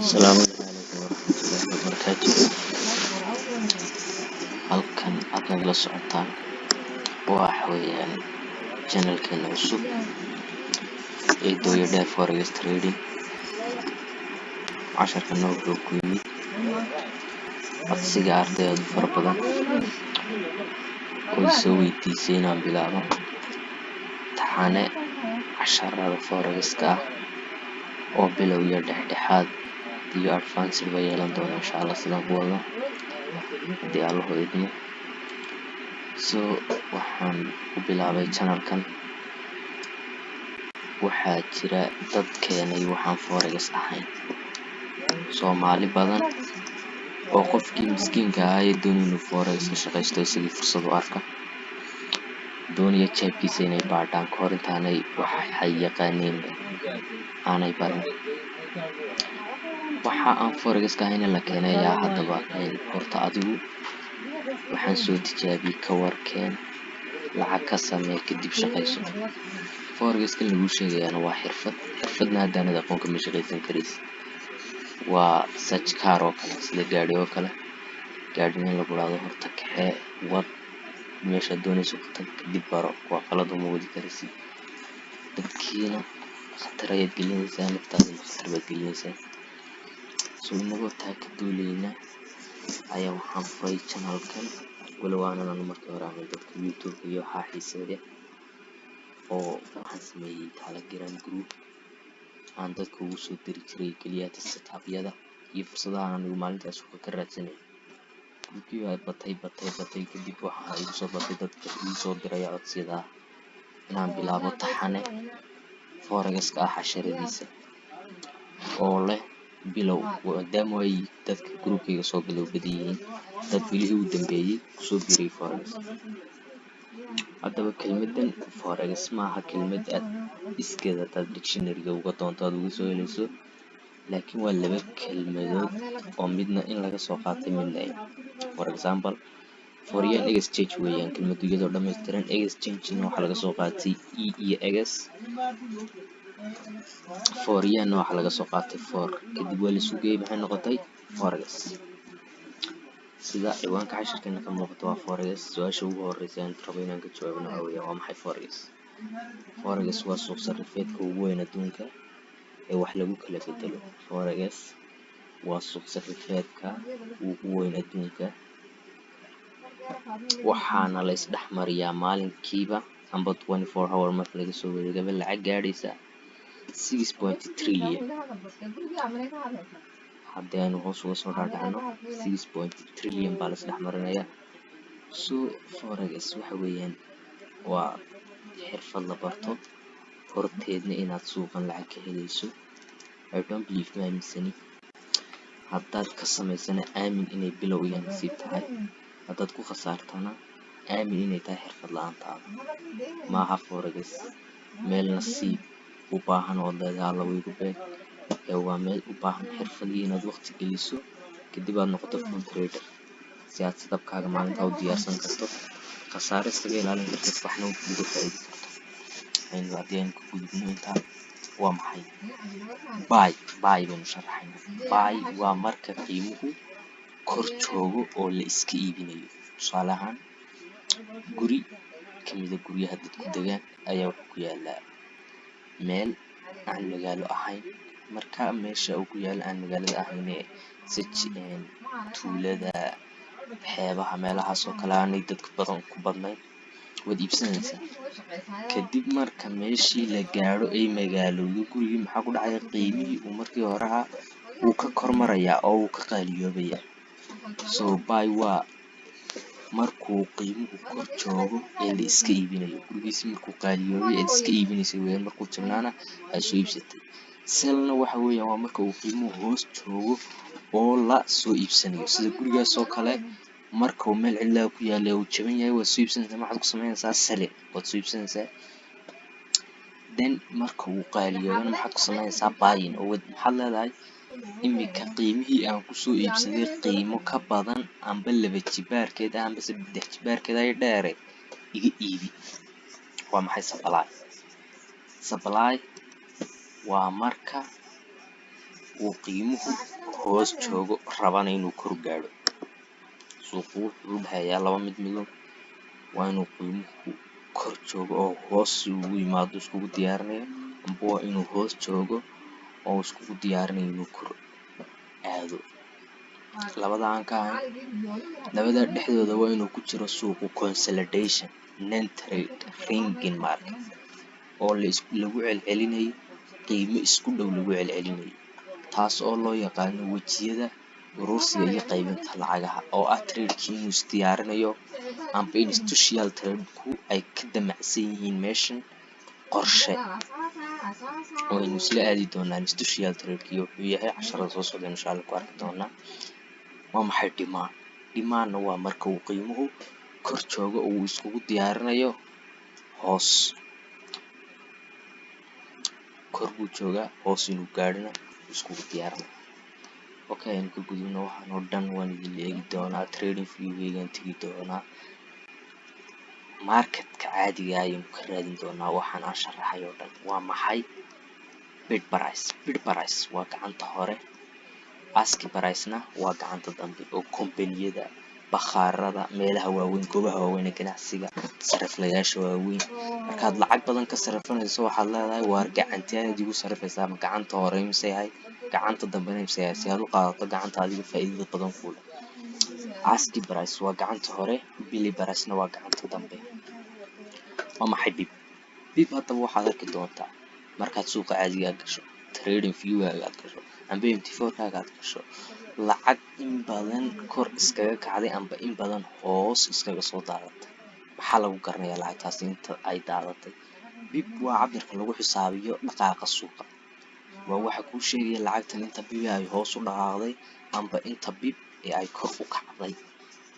السلام عليكم ورحمة الله وبركاته. halkan aad nagala socotaan waxa weeyaan channelkeena cusub ee Dooyodha Forex Trading. casharka noo wuxuu ku yimid codsiga ardayda fara badan oo soo weydiisay inaan bilaabo taxane casharada forex-ka ah oo bilow iyo dhexdhexaad iyo advanced ba yeelan doona insha Allah sidaan ku wado haddii Allahu idmo. waxaan ku bilaabay channelkan waxaa jira dad keenay waxaan forex ahayn Soomaali badan oo qofkii miskiinka ahaa ee doonaya inuu forex ka shaqaysto isagii fursad u arka doonaya jeebkiisa inay baadhaan ka hor intaanay waxay yaqaaneen aanay baran. waxa aan forex ka ahayn la keenay ayaa haddaba horta adigu waxaan soo tijaabiyey ka warkeen lacag ka samee kadib shaqayso. forex-ka lagu sheegayaana waa xirfadna haddaanad aqoon kama shaqaysan karaysid. waa such car oo kale sida gaadhi oo kale gaadhina in lagu dhahdo horta kaxee wad meesha doonayso ku tag kadib baro waa qalad uma wadi karaysid. dadkiina khatar ayaad gelinaysaa naftaadana khatar baad gelinaysaa. inagoo taa ka duulayna ayaa waxaan furay channelkan walow aanan markii hore ahayn dadka YouTube iyo waxaa xiiseeya oo waxaan sameeyey Telegram group aan dadka ugu soo diri jiray keliyaata setup-yada iyo fursadaha aan anigu maalintaas suuqa ka raadsanay. groupkii baa batay kadib waxaa igu soo batay dadka igu soo diray codsiyada inaan bilaabo taxane forex-ka ah casharadiisa oo leh bilow maadaama ay dadka groupkayga soo galay badan yihiin dad bilihii u dambeeyey kusoo biiray forex. haddaba kelmaddan forex maaha kelmad aad iskeeda hadaad dictionary-ga uga doonto aad ugu soo helayso, laakiin waa laba kelmadood oo midna in laga soo qaatay midna for example foreign exchange weeyaan kelmaddu iyadoo dhammaystiran. exchange-na waxaa laga soo qaatay e iyo ex, foreign-na waxaa laga soo qaatay for kadib waa la isu geeyey maxay noqotay forex. sida ciwaanka casharkeena ka muuqata waa forex. su-aasha ugu horreysa aan rabo inaan ka jawaabno waxaa weeyaan waa maxay forex? forex waa suuq sarifeedka ugu weyn adduunka ee wax lagu kala bedelo. forex waa suuq sarifeedka ugu weyn adduunka waxaana la isdhex mariyaa maalinkiiba amba 24 hour marka laga soo wareegaba lacag gaadhaysa 6.3 trillion. haddii aynu hoos uga soo dhaadhacno 6.3 trillion baa la isdhex marinayaa. forex waxa weeyaan waa xirfad la barto horteedna inaad suuqan lacag ka helayso. I don't believe ma aaminsani. haddaad ka samaysana aamin inay bilow iyo nasiib tahay, haddaad ku khasaartana aamin inay tahay xirfad la-aantaada. maaha forex meel nasiib u baahan oo leedahay alla waygu beeg ee waa meel u baahan xirfad iyo inaad waqti geliso kadib aad noqoto full trader si aad sadabkaaga maalintaa u diyaarsan karto, khasaare iskaga ilaalin karto, waxna uga faa'iidi karto. haddii aynu ka gudubno intaa waa maxay buy baynu sharaxayna. buy waa marka qiimuhu kor joogo oo la iska iibinayo. tusaale ahaan guri kamida guryaha dadku degaan ayaa wuxuu ku yaalaa meel aan magaalo ahayn. marka meesha uu ku yaala aan magaalada ahaynee tuulada xeebaha meelahaas oo kale aanay dadka badan ku badnayn waad iibsanaysaa. kadib marka meeshii la gaadho ay magaalowdo gurigii maxaa ku dhacaya qiimihii uu markii hore ahaa wuu ka kor marayaa oo wuu ka qaaliyoobaya. buy waa markuu qiimuhu kor joogo ee la iska iibinayo. gurigiisi markuu qaaliyoobay aad iska iibinaysay weeyaan, markuu jabnaana aad soo iibsatay. sellna waxa weeyaan waa marka uu qiimuhu hoos joogo oo la soo iibsanayo. sida gurigaas oo kale marka uu meel cidlaa ku yaala uu jaban yahay waad soo iibsanaysaa. maxaad ku samaynaysaa selling waad soo iibsanaysaa. then marka uu qaaliyoobana maxaad ku samaynaysaa buying oo maxaad leedahay imika qiimihii aan kusoo iibsaday qiimo ka badan amba 2 jibaarkeed amba 3 jibaarkeed ay dheere iga iibi. waa maxay supply waa marka uu qiimuhu hoos joogo rabana inuu kor gaadho. suuqu wuxuu u dhexeeyaa laba midood, waa inuu qiimuhu kor joogo oo hoos si ugu yimaado iskugu diyaarinayo, amba waa inuu hoos joogo oo iskugu diyaarinayo inuu kor aado. labada aan ka ahayn, labada dhexdooda waa inuu ku jiro suuqu consolidation, non trade, ringing market, oo lagu celcelinayo qiimo isku dhow lagu celcelinayo, taas oo loo yaqaano wejiyada urursiga iyo qaybinta lacagaha, oo ah tradekii inuu isdiyaarinayo amba institutional tradeku ay ka damacsan yihiin meeshan qorshe. waynu isla aadi doonaa institutional tradekii wuxuu yahay casharada soo socda insha Allah ku arki doonaa. waa maxay demand? demandna waa marka uu qiimuhu kor joogo oo uu iskugu diyaarinayo hoos. kor buu joogaa, hoos inuu gaadhina iskugu diyaarinayo. okay, aynu ka gudubno waxaan oo dhan waan idin eegi doonaa, trading view-gaygaan tegi doonaa, marketka caadiga ayaynu ka raadin doonaa waxaan aan sharaxay oo dhan. waa maxay bid price? bid price waa gacanta hore, ask price-na waa gacanta dambe oo kombaniyada, bakhaarada, meelaha waaweyn, goobaha waaweyn ee ganacsiga, sariflayaasha waaweyn. markaad lacag badan ka sarifanayso waxaad leedahay waar gacanteed igu sarifaysaa, ama gacanta hore mise yahay, gacanta dambena mise yahay, si aad u qaadato gacanta adiga faa'iidada badan ku leh. ask price waa gacanta hore, bill price-na waa gacanta dambe. waa maxay bib? bib haddaba waxaad arki doontaa markaad suuqa caadiga gasho, trading view-gaaga aad gasho, amba MT4-kaaga aad gasho, lacag in badan kor iskaga kacday amba in badan hoos iskaga soo daadatay. maxaa lagu garanayaa lacagtaasi inta ay daadatay? bib waa cabirka lagu xisaabiyo dhaqaaqa suuqa, waa waxa kuu sheegaya lacagtan inta bib ay hoos u dhaqaaqday amba inta bib ee ay kor u kacday.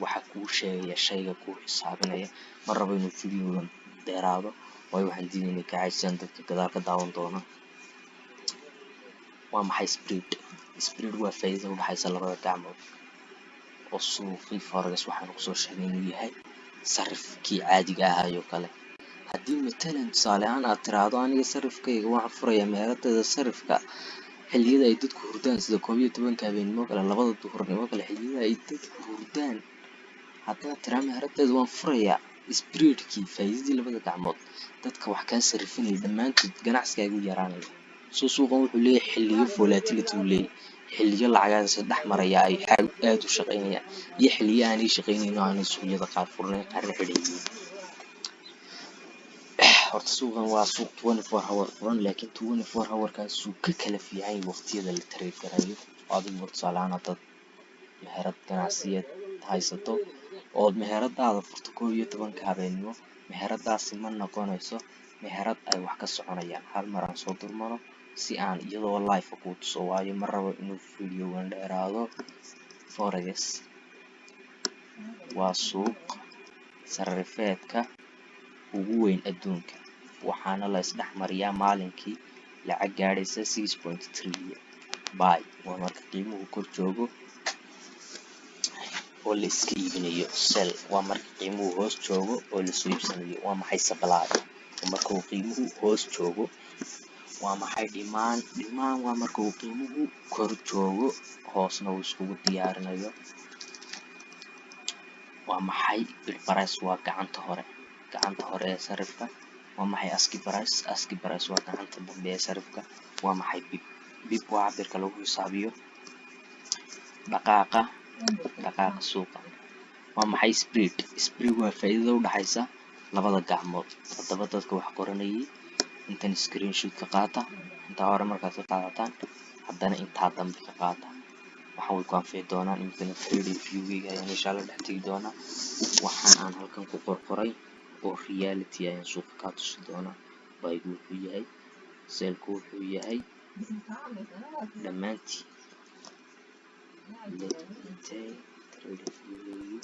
waxa kuu sheegaya shayga kuu xisaabinaya. ma rabo inuu video-gan dheeraado, waayo waxaan diiday inay ka caajisaan dadka gadaal ka daawan doona. waa maxay spread? spread waa faa'iidada u dhaxaysa labada gacmood, oo suuqii forex waxaanu kusoo sheegnay inuu yahay sarifkii caadiga ahaayoo kale. haddii matalan tusaale ahaan aad tiraahdo aniga sarifkayga waxaan furayaa meheradayda sarifka xilliyada ay dadku hurdaan, sida 11 habeenimo kale, 2 duhurnimo kale, xilliyada ay dadku hurdaan, haddaad tiraa meheradayda waan furayaa, spreadkii faa'iidadii labada gacmood dadka wax kaa sarifinaya dhammaantood ganacsigaaga u yaraanaya. suuqan wuxuu leeyahay xilliyo volatility uu leeyahay, xilliyo lacagahaas dhex maraya ay aad u shaqaynayaan, iyo xilliyo aanay shaqaynayn oo aanay suuqyada qaar furnayn qaarna xidhan yihiin. horta suuqan waa suuq 24 hour furan, laakiin 24 hour-kaas uu ka kala fiican yahay waqtiyada la trade garayo. adigu tusaale ahaan haddaad meherad ganacsiyeed haysato ood meheradaada furto 11 habeenimo, meheradaasi ma noqonayso meherad ay wax ka soconayaan. hal mar aan soo durmaro si aan iyadoo live kuu tuso, waayo ma rabo inuu video-gan dheeraado. forex waa suuq sarifeedka ugu weyn adduunka, waxaana la isdhex mariyaa maalinkii lacag gaadhaysa 6.3 buy waa marka qiimuhu kor joogo oo la iska iibinayo, sell waa marka qiimuhu hoos joogo oo la soo iibsanayo. waa maxay supply? waa marka uu qiimuhu hoos joogo. waa maxay demand? demand waa marka uu qiimuhu kor joogo hoosna uu iskugu diyaarinayo. waa maxay bid price? waa gacanta hore ee sarifka. waa maxay ask price? ask price waa gacanta dambe ee sarifka. waa maxay bib? bib waa cabirka lagu xisaabiyo dhaqaaqa suuqa. waa maxay spread? spread waa faa'iidada u dhaxaysa labada gacmood. haddaba dadka wax qoranayay intan screenshot ka qaata, intaa hore markaad ka qaadataan haddana intaa dambe ka qaata, waxaan way ku anfici doonaan. imikana trading view-gayga ayaan insha Allah dhex tegi doonaa. waxaan aan halkan ku qorqoray oo reality ayaan suuqa kaa tusi doonaa. buygu wuxuu yahay, sellku wuxuu yahay, dhammaantii trading view-gaygu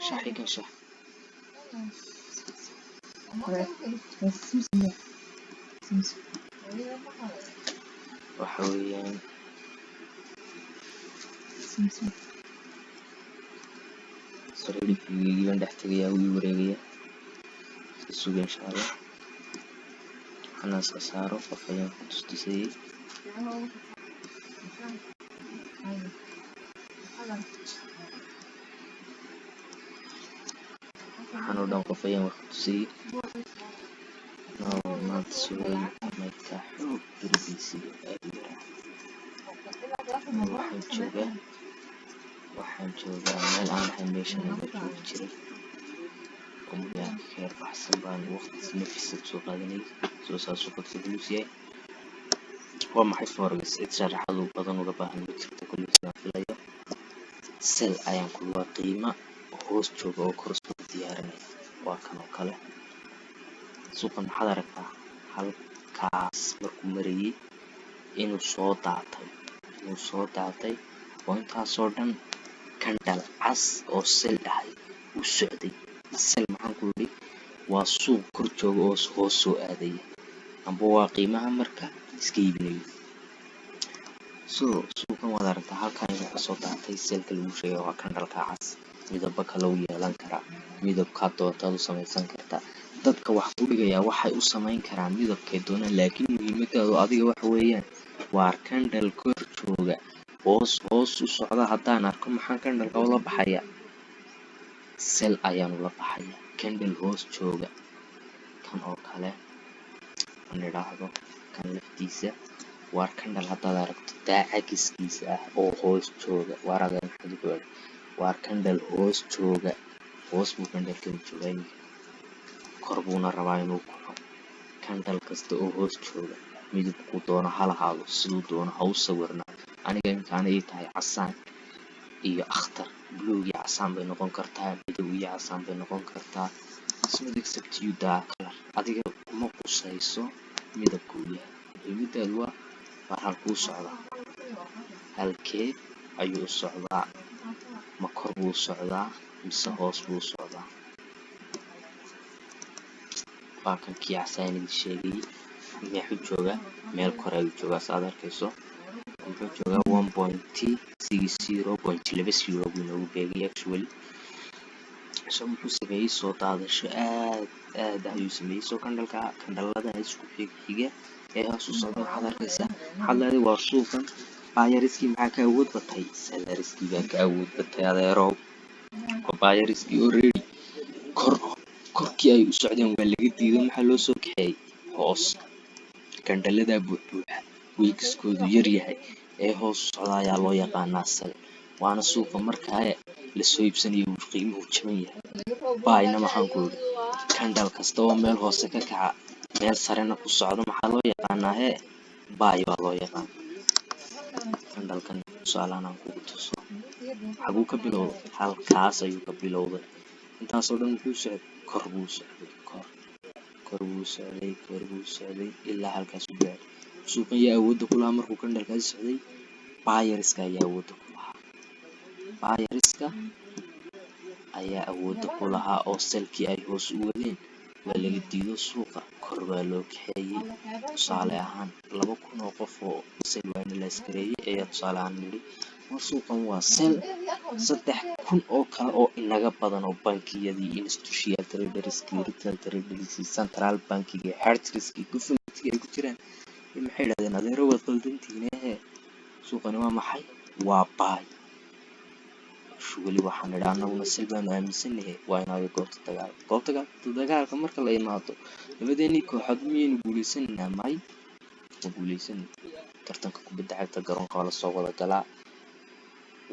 shaxiga shax waxa weeyaan already viewgii baan dhex tegayaa, wuu ii wareegayaa. Isugu insha Allah waxaan iska saaro, qof ayaan ku tustusayay. waxaan oo dhan qof ayaan wax ku tusayay. No, maanta sugay maydka xoog darbiisiga aad u yaraa. waxaan joogaa meel aan ahayn meeshan aan joogi jiray. magaalka ka yar baxsan baan waqti nafisa kusoo qaadanayay, soo saasuu qofka buluus yahay. waa maxay forex? cid sharaxaad badan uga baahan ma jirto, kulli sidaan filayo. sel ayaan ku waa qiima hoos jooga oo kor soo diyaarinaya. waa kan oo kale suuqan maxaad aragtaa halkaas markuu marayay inuu soo daatay oo intaasoo dhan kandhal cas oo sel ahay uu socday. sel maxaan ku yidhi waa suuq kor jooga oo hoos soo aadaya, amba waa qiimaha marka iska iibinayo. suuqan waad aragtaa halkan inuu kasoo daatay. selka lagu sheegay waa kandhalka cas, midaba kale u yeelan karaa, midabkaa doontaad u samaysan kartaa. dadka wax ku dhigaya waxay u samayn karaan midabkay doonaan, laakiin muhiimadaadu adiga waxa weeyaan waa kandhal kor jooga hoos u socda. haddaan arko maxaan kandhalka ula baxaya? sel ayaan ula baxaya. kandhal hoos jooga kan oo kale aan idhaahdo, kan laftiisa waar kandhal haddaad aragto daacagiskiisa ah oo hoos jooga, waar kandhal hoos jooga. hoos buu kandhalkan joogay, kor buuna rabaa inuu kaco. kandhal kasta oo hoos jooga midabku doono ha lahaado, siduu doono ha u sawirnaa. aniga imkaana ii tahay casaan iyo akhtar, buluug iyo casaan bay noqon kartaa, midow iyo casaan bay noqon kartaa. It's not except you that color. adiga kuma qusayso midabka uu yahay, muhiimadaadu waa halkuu socdaa, halkee ayuu u socdaa, ma kor buu u socdaa mise hoos buu u socdaa. waa kan kii casaan idin sheegayay, meexuu joogaa meel kore ayuu joogaa. saad arkayso wuxuu joogaa 1.60.20 buu inoogu beegay actually. muxuu sameeyey soo daadasho aad ayuu sameeyey. kandhalada isku xiga ee hoos u socda waxaad arkaysaa. waxaad leedahay waa suuqan baayariskii maxaa ka awood batay? salariskii baa ka awood batay adeerow. baayariskii already korkii ay u socdeen waa laga diido, maxaa loo soo kaxeeyey hoos. kandhaladaa buuxbuuxa weygiskoodu yar yahay ee hoos u socda ayaa loo yaqaanaa sel. waana suuqa markaa lasoo iibsanayo qiimuhu jaban yahay. baayna maxaan ku yidhi kandhal kasta oo meel hoose ka kaca meel sarena ku socdo maxaa loo yaqaanaa? baay baa loo yaqaana. kandhalkan tusaalahan aan kugu tuso, xaguu ka bilowday? halkaas ayuu ka bilowday. intaasoo dhan muxuu socday? kor buu socday, kor buu socday ilaa halkaas u gaadhay. suuqan yaa awoodda ku lahaa markuu kandhalkaasi socday? baayariska ayaa awoodda ku lahaa. baayariska ayaa awoodda ku lahaa oo selkii ay hoos u wadeen waa laga diido, suuqa kor baa loo kaxeeyey. tusaale ahaan 2,000 oo qof oo sel waana la askareeyey ayaa tusaale ahaan nidhi war suuqan waa sel. 3,000 oo kale oo inaga badan oo bankiyadii, institutional traderskii, retail traderskii, central bankiga, hertzriskii, governmentkii ay ku jiraan maxay idhahdeen adeero waad qaldantihiin. suuqani waa maxay? waa baay. weli waxaan idhaa anaguna sel baanu aaminsanahay. waa inaayo goobta dagaalka marka la imaado labadeenii kooxood miyaynu guuleysanaynaa? may ma guuleysanay. tartanka kubadda cagta garoonka waa lasoo wada galaa,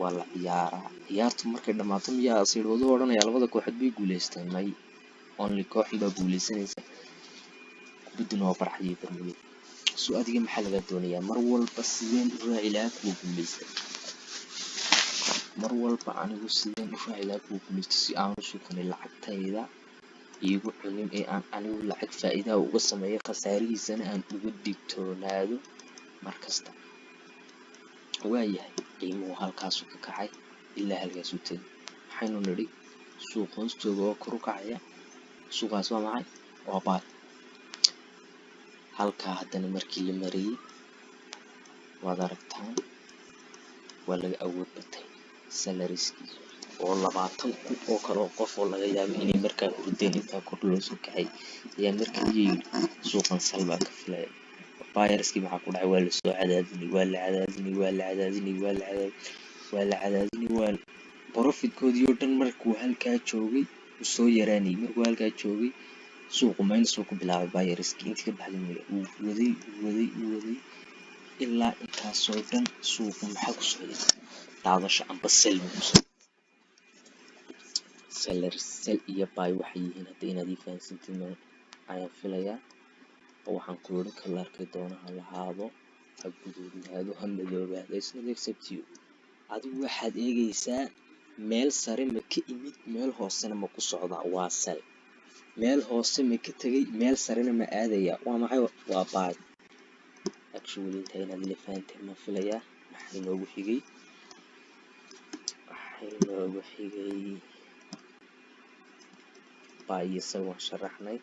waa la ciyaaraa. ciyaartu markay dhammaato miyaa siidhoodu odhanaya labada kooxood bay guuleysteen? may, only kooxun baa guuleysanaysa. kubadduna waa barxad iyo barmadow. adiga maxaa laga doonayaa mar walba sideen u raaci lahaa kuwa guuleystay? mar walba anigu sideen u raaci lahaa kuwa guuleystay si aanu suuqani lacagtayda iigu cunin ee aan anigu lacag faa'iidaa uga sameeyo, khasaarihiisana aan uga digtoonaado markasta. waayahay qiimuhu halkaasuu ka kacay ilaa halkaasuu tegay. waxaynu nidhi suuq hoos jooga oo kor u kacaya, suuqaas waa maxay? waa baay. halkaa haddana markii la marayay waad aragtaan waa laga awood batay. salariskii oo 20,000 oo kale oo qof oo laga yaabo inay markaa hurdeen intaa kor loo soo kaxay ayaa markii yidhi suuqan sal baa ka filaya. Buyerskii maxaa ku dhacay? Waa lasoo cadaadinay, waa la cadaadinay, waa la cadaadinay, waa la cadaadinay, waa la cadaadinay, waa profitkoodii oo dhan markuu halkaa joogay uu soo yaraanayay. Markuu halkaa joogay suuqu minus uu ku bilaabay buyerskii intii ka baxday uu waday ilaa intaasoo dhan suuqu maxaa ku socday? Daadasho amba sell buu ku socday. Sell iyo buy waxay yihiin hadda inaad ii fahansantiin ayaan filayaa. oo waxaan ku yidhi kalarkay doona ha lahaado, ha guduudnaado, ha madoobaado, it's not accept you. Adigu waxaad eegaysaa meel sare ma ka imid, meel hoosena ma ku socdaa, waa sell. Meel hoose ma ka tegay, meel sarena ma aadaya, waa maxay? Waa buy. Actually inta inaad ila fahanteen ma filayaa. Maxay noogu xigay buy iyo sell waan sharaxnay.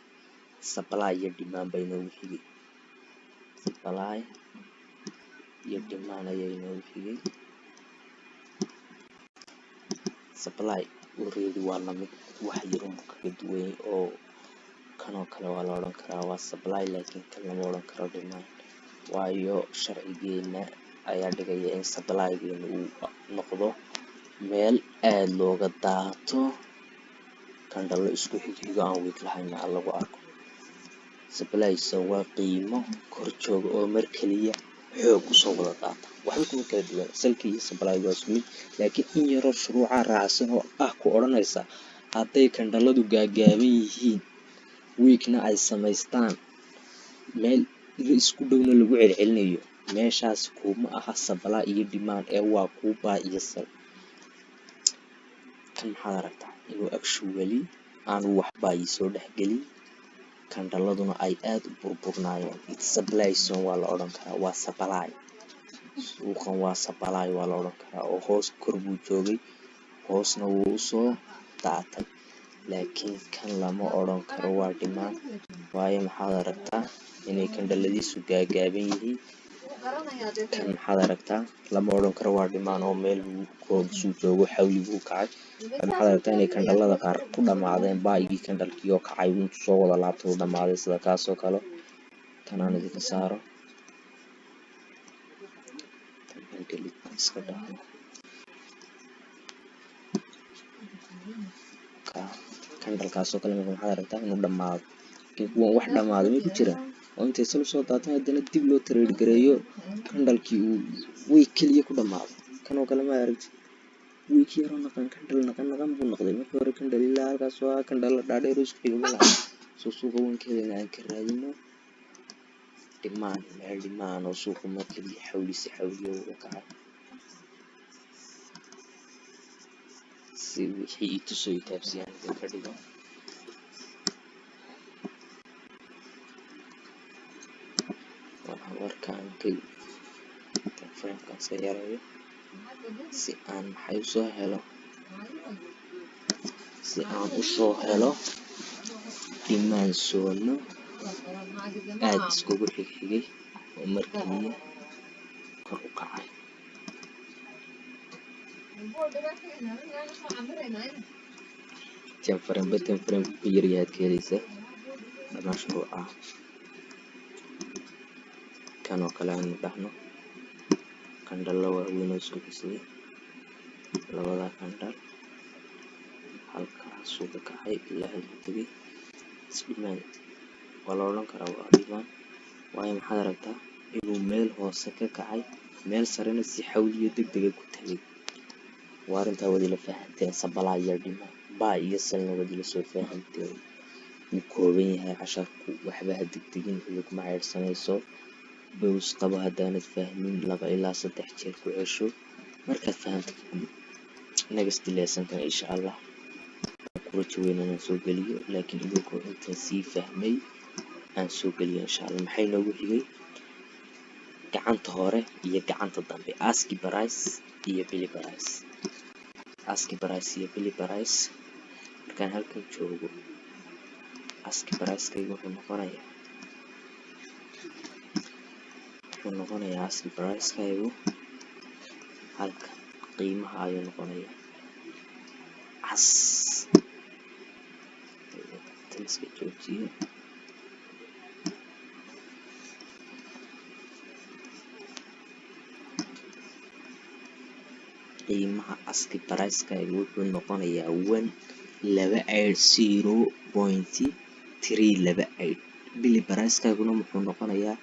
Supply iyo demand bay noogu xigay. Supply iyo demand ayaa inoogu xigay. Supply already waa lamid, wax yar un kaga duwan oo kanoo kale waa la odhan karaa waa supply, laakiin kan lama odhan karo demand, waayo sharcigeena ayaa dhigaya in supplygeena uu noqdo meel aad looga daato, kandhalo isku xigxigo aan week lahayn aan lagu arko. Supplysa waa qiimo kor jooga oo mar keliya xoog usoo wada daata, waxba kuma kala duwan. Salka iyo supply waa isku mid, laakiin in yaroo shuruuca raacsan oo ah ku odhanaysa hadday kandhaladu gaagaaban yihiin weekna ay samaystaan meel isku dhowna lagu celcelinayo, meeshaas kuma aha supply iyo demand ee waa kuu buy iyo sell. Kan maxaad aragtaa inuu actually aanu wax buy soo dhexgelin, kandhaladuna ay aad u burburnaayeen. Supply zone waa la odhan karaa, waa supply. Suuqan waa supply waa la odhan karaa, oo hoos kor buu joogay, hoosna wuu usoo daatay. Laakiin kan lama odhan karo waa demand, waayo maxaad aragtaa inay kandhaladiisu gaagaaban yihiin. Kan maxaad aragtaa lama odhan karo waa demand oo meel hoosuu joogo xawli buu kacay. Maxaad aragtaa inay kandhalada qaar ku dhamaadeen baygii kandhalkii oo kacay intuu soo wada laabto u dhamaaday, sida kaasoo kale. Tanaan idinka saaro, tan gelid iska dhaafo. Kandhalkaasoo kale marka maxaad aragtaa inuu dhamaado. Laakiin kuwan wax dhamaaday ma ku jiraan, oo intay sal soo daataan haddana dib loo trade gareeyo kandhalkii uu week keliya ku dhamaado. Kanoo kale ma aragtid, week yaroo kandhal naqan buu noqday. Markii hore kandhal ilaa halkaas waa kandhalo dhaadheer oo isku xiga ma laha. Soo suuqa wankeedana aan ka raadino demand, meel demand oo suuqa mar keliya xawli uga kacay. Si wixii i tusoo i taabsiyaan idinka dhigo. Waxaan warkaan framekaas ka yarayo si aan usoo helo demand zone aad iskugu xigxigay oo mar keliya kor u kacay. Tan frame ku yaryahaad ka helaysaa dhamaan shuruuca. Kanoo kale aanu dhahno kandhalo waaweyn oo isku xigay, labadaa kandhal halkaasuu ka kacay ilaa halkuu tegay. Demand waa la odhan karaa waa demand, waayo maxaad aragtaa inuu meel hoose ka kacay, meel sarena si xawliyo degdega ku tagay. waa arrintaa wadi la fahanteen. Supply iyo demand, buy iyo sellna wadi la soo fahanteen. wuu kooban yahay casharku, waxba ha degdegin, idinku caydhsanayso. Bows qabo haddaanad fahmin 2 ilaa 3 jeer ku cesho. Markaad fahanto next lesson-kan insha Allah kula jaweyna aan soo geliyo, laakiin idinkoo intaan sii fahmay aan soo geliyo insha Allah. Maxay noogu xigay gacanta hore iyo gacanta dambe, ask price iyo bill price. Ask price iyo bill price markaan halkan joogo, ask price-kaygu wuxuu noqonayaa ask price-kaygu halkan qiimaha ayuu noqonayaa cas. tan iska joojiyo. qiimaha aski barayskaaga wuxuu noqonayaa 1280.328. bili barayskaaguna wuxuu noqonayaa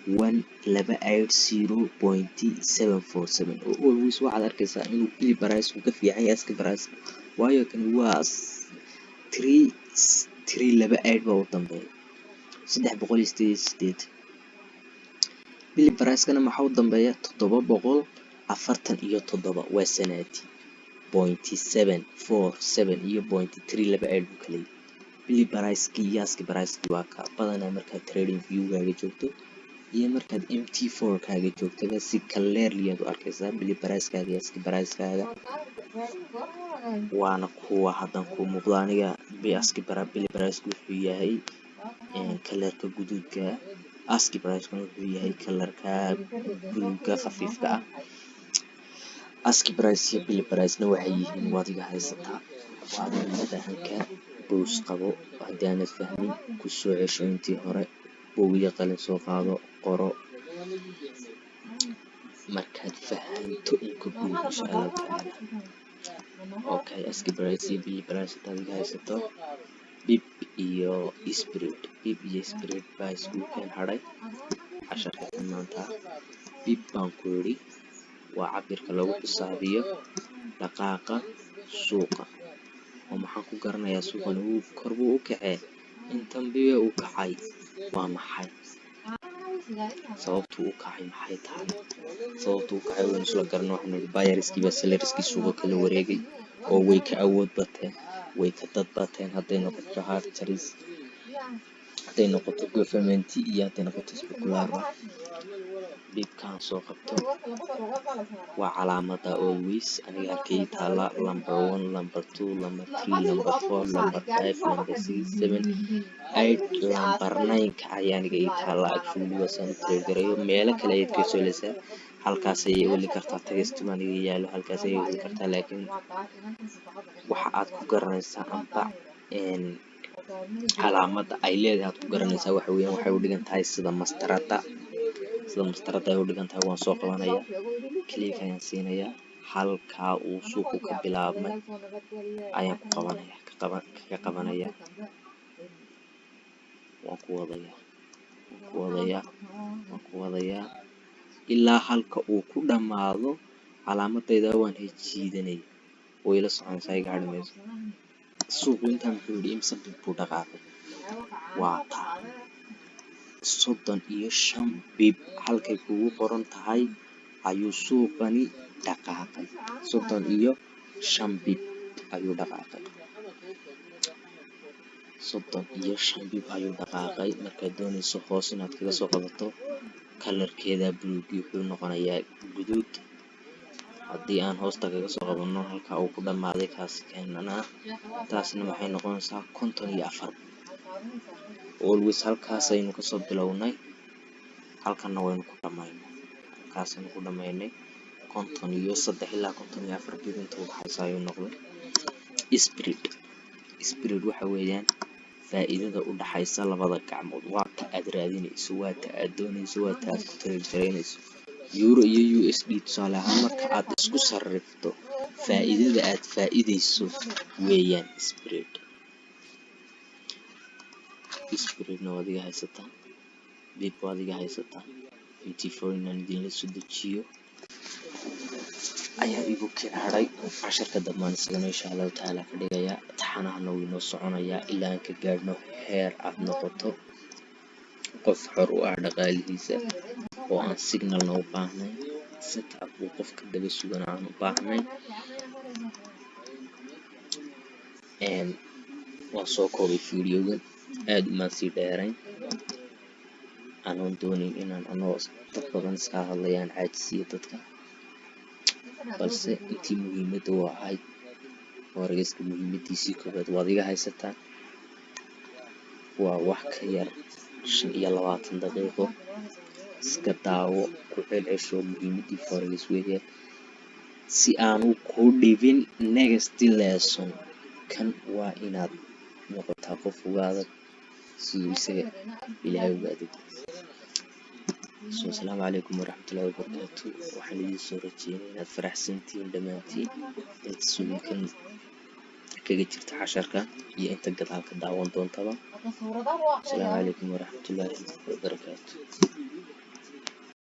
1280.747. oo always waxaad arkaysaa inuu bili baraysku ka fiican yahay aski barayska, waayo kan waa 328 baa u dambeeya 388. bili barayskana maxaa u dambeeya 747 waa sanaadi .747 iyo .328 buu kala yahay. bili barayskii iyo aski barayskii waa ka badanaa markaad trading viewgaaga joogto iyo markaad mt4 kaaga joogtaba si clearly aad u arkaysaa bili barayskaaga iyo aski barayskaaga, waana kuwa haddan ku muuqda aniga. bili baraysku wuxuu yahay kalarka guduudka, aski barayskuna wuxuu yahay kalarka buluuga khafiifka ah. aski barays iyo bili baraysna waxay yihiin wadiga haysataa. waadiga fahanka bows qabo, haddii aanad fahmin ku soo cesho intii hore, boogiyo qalin soo qaado, qoro markaad fahanto in ka guud insha allahu tacaala. okay, aski barays iyo bili barays adiga haysato. bib iyo spirit baa isku keen hadhay casharka kan maanta. bib baan ku yidhi waa cabirka lagu xisaabiyo dhaqaaqa suuqa. oo maxaan ku garanayaa suuqan kor buu u kacee, intan bibe uu kacay waa maxay, sababtuu u kacay maxay tahay. sababtuu u kacay waynu isla garano, waxaynu nidhi buyerskii baa sellerskii suuqa kala wareegay oo way ka awood bateen, way ka dad bateen. hadday noqoto hartaris, hadday noqoto government iyo hadday noqoto specular. bibkaan soo qabto waa calaamada always aniga halkay taala number 1, number 2, number 3, number 4, number 5, number 6, 7, 8, number 9 ka ayaa aniga ii taala. actually waasaan trade gareeyo meelo kale ayaad ka soolaysaa, halkaas ayay weli kartaa tagastu aniga yaalo, halkaas ayay weli kartaa. laakiin waxa aad ku garanaysaa amba calaamada ay leedahay aad ku garanaysaa waxa weeyaan waxay u dhigan tahay sida mastarada ay u dhigan tahay. waan soo qabanayaa, click ayaan siinayaa, halkaa uu suuqu ka bilaabmay ayaan ku qabanaya kaga qabanaya. waan ku wadayaa ilaa halka uu ku dhammaado. calaamadayda waan jiidanaya, way la soconaysaa iga hadhi mayso. suuqu intaa muxuu yidhi imsa bib buu dhaqaaqay, waa taa 35 bib halkay kugu qoran tahay ayuu suuqani dhaqaaqay. 35 bib ayuu dhaqaaqay. 35 bib ayuu dhaqaaqay. markaad doonayso hoos inaad kaga soo qabato, kalarkeeda buluugi wuxuu noqonayaa guduud. haddii aan hoosta kaga soo qabanno halka uu ku dhammaaday kaasi keenana, taasna waxay noqonaysaa 54. always halkaas aynu kasoo bilownay, halkana waynu ku dhamaynay, halkaasaynu ku dhamaynay 53 ilaa 54 bib inta u dhaxaysa ayuu noqday. spirit waxa weeyaan faa'iidada u dhaxaysa labada gacmood. waa ta aad raadinayso, waa ta aad doonayso, waa ta aad ku trade garaynayso. euro iyo USD tusaale ahaan marka aad isku sarrifto faa'iidada aad faa'iidayso weeyaan spiritna waad iga haysataa, bib waad iga haysataa. mt4 inaan idinla soo dejiyo ayaa igu keen hadhay. casharka dambaan isagana insha allahu tacaala ka dhigayaa. taxanahana wuu inoo soconayaa ilaa aan ka gaadhno heer aad noqoto qof xor u ah dhaqaalihiisa, oo aan signalna u baahnayn, setup uu qofka daba sugan aan u baahnayn. waan soo koobay videogan, aad umaan sii dheerayn, anoon doonayn inaan anoo dad badan iska hadlayaan caajisiyo dadka, balse intii muhiimada u ahayd wargeyska muhiimadiisii koobaad waad iga haysataan. waa wax ka yar 25 daqiiqo. iska daawo, ku celcesho muhiimadii forex weeyaan. si aanu ku dhibin next lesson kan waa inaad noqotaa qof uga adag siduu isaga ilaahay uga adag. Asalaamu calaykum waraxmatullaahi wabarakaatu. Waxaan idiin soo rajeynaya inaad faraxsantihiin dhammaantiin inta suulinkan kaga jirta casharka iyo inta gadaal ka daawan doontaba. Asalaamu calaykum waraxmatullaahi wabarakaatu.